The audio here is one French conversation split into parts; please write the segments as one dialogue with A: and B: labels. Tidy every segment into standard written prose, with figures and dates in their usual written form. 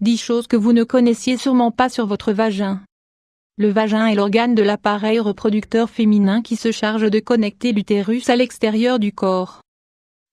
A: 10 choses que vous ne connaissiez sûrement pas sur votre vagin. Le vagin est l'organe de l'appareil reproducteur féminin qui se charge de connecter l'utérus à l'extérieur du corps.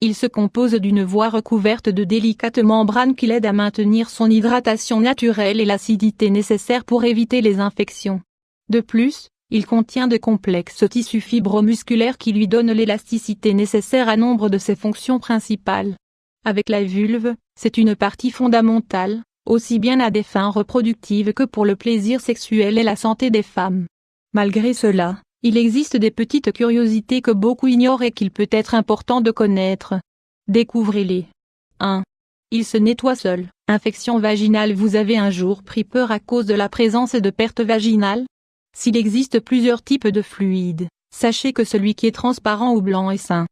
A: Il se compose d'une voie recouverte de délicates membranes qui l'aident à maintenir son hydratation naturelle et l'acidité nécessaire pour éviter les infections. De plus, il contient de complexes tissus fibromusculaires qui lui donnent l'élasticité nécessaire à nombre de ses fonctions principales. Avec la vulve, c'est une partie fondamentale, aussi bien à des fins reproductives que pour le plaisir sexuel et la santé des femmes. Malgré cela, il existe des petites curiosités que beaucoup ignorent et qu'il peut être important de connaître. Découvrez-les. 1. Il se nettoie seul. Infection vaginale. Vous avez un jour pris peur à cause de la présence de pertes vaginales? S'il existe plusieurs types de fluides, sachez que celui qui est transparent ou blanc est sain.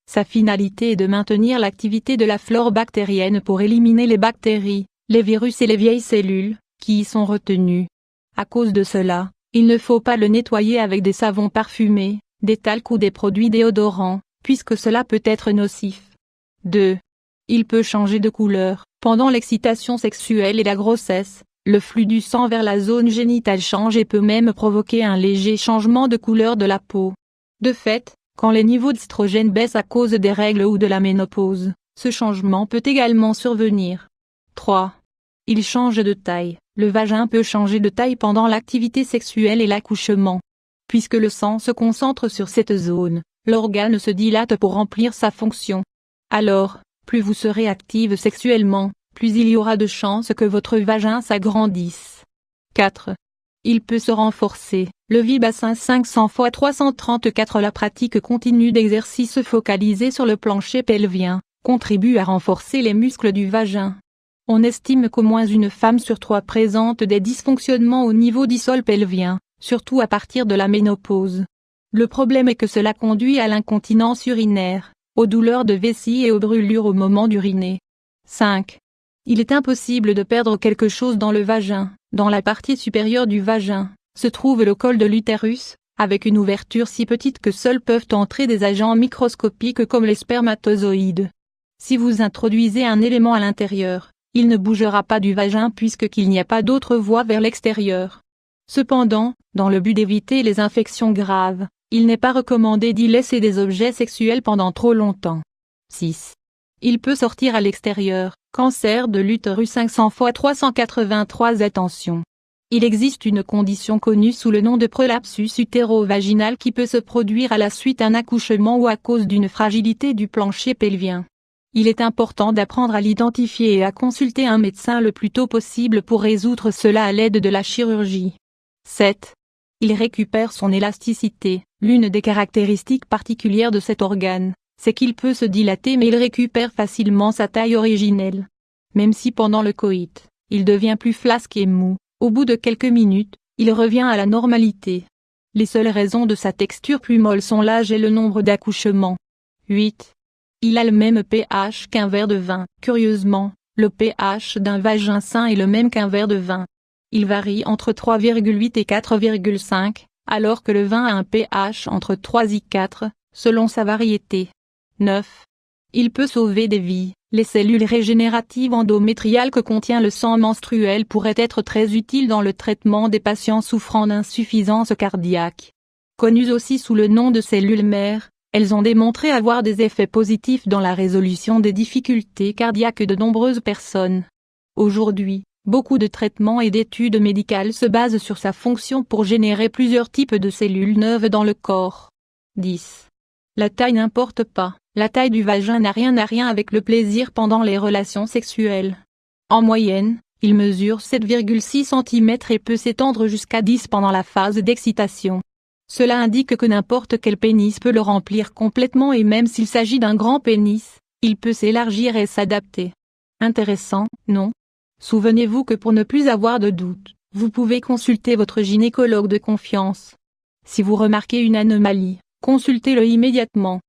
A: Sa finalité est de maintenir l'activité de la flore bactérienne pour éliminer les bactéries, les virus et les vieilles cellules, qui y sont retenues. À cause de cela, il ne faut pas le nettoyer avec des savons parfumés, des talcs ou des produits déodorants, puisque cela peut être nocif. 2. Il peut changer de couleur. Pendant l'excitation sexuelle et la grossesse, le flux du sang vers la zone génitale change et peut même provoquer un léger changement de couleur de la peau. De fait, quand les niveaux d'estrogène baissent à cause des règles ou de la ménopause, ce changement peut également survenir. 3. Il change de taille. Le vagin peut changer de taille pendant l'activité sexuelle et l'accouchement. Puisque le sang se concentre sur cette zone, l'organe se dilate pour remplir sa fonction. Alors, plus vous serez active sexuellement, plus il y aura de chances que votre vagin s'agrandisse. 4. Il peut se renforcer. Le Vibassin 500 x 334. La pratique continue d'exercices focalisés sur le plancher pelvien contribue à renforcer les muscles du vagin. On estime qu'au moins une femme sur 3 présente des dysfonctionnements au niveau du sol pelvien, surtout à partir de la ménopause. Le problème est que cela conduit à l'incontinence urinaire, aux douleurs de vessie et aux brûlures au moment d'uriner. 5. Il est impossible de perdre quelque chose dans le vagin. Dans la partie supérieure du vagin, se trouve le col de l'utérus, avec une ouverture si petite que seuls peuvent entrer des agents microscopiques comme les spermatozoïdes. Si vous introduisez un élément à l'intérieur, il ne bougera pas du vagin puisqu'il n'y a pas d'autre voie vers l'extérieur. Cependant, dans le but d'éviter les infections graves, il n'est pas recommandé d'y laisser des objets sexuels pendant trop longtemps. 6. Il peut sortir à l'extérieur. Cancer de l'utérus 500 x 383. Attention. Il existe une condition connue sous le nom de prolapsus utéro-vaginal qui peut se produire à la suite d'un accouchement ou à cause d'une fragilité du plancher pelvien. Il est important d'apprendre à l'identifier et à consulter un médecin le plus tôt possible pour résoudre cela à l'aide de la chirurgie. 7. Il récupère son élasticité. L'une des caractéristiques particulières de cet organe, c'est qu'il peut se dilater mais il récupère facilement sa taille originelle. Même si pendant le coït, il devient plus flasque et mou, au bout de quelques minutes, il revient à la normalité. Les seules raisons de sa texture plus molle sont l'âge et le nombre d'accouchements. 8. Il a le même pH qu'un verre de vin. Curieusement, le pH d'un vagin sain est le même qu'un verre de vin. Il varie entre 3,8 et 4,5, alors que le vin a un pH entre 3 et 4, selon sa variété. 9. Il peut sauver des vies. Les cellules régénératives endométriales que contient le sang menstruel pourraient être très utiles dans le traitement des patients souffrant d'insuffisance cardiaque. Connues aussi sous le nom de cellules mères, elles ont démontré avoir des effets positifs dans la résolution des difficultés cardiaques de nombreuses personnes. Aujourd'hui, beaucoup de traitements et d'études médicales se basent sur sa fonction pour générer plusieurs types de cellules neuves dans le corps. 10. La taille n'importe pas. La taille du vagin n'a rien avec le plaisir pendant les relations sexuelles. En moyenne, il mesure 7,6 cm et peut s'étendre jusqu'à 10 pendant la phase d'excitation. Cela indique que n'importe quel pénis peut le remplir complètement et même s'il s'agit d'un grand pénis, il peut s'élargir et s'adapter. Intéressant, non? Souvenez-vous que pour ne plus avoir de doute, vous pouvez consulter votre gynécologue de confiance. Si vous remarquez une anomalie, consultez-le immédiatement.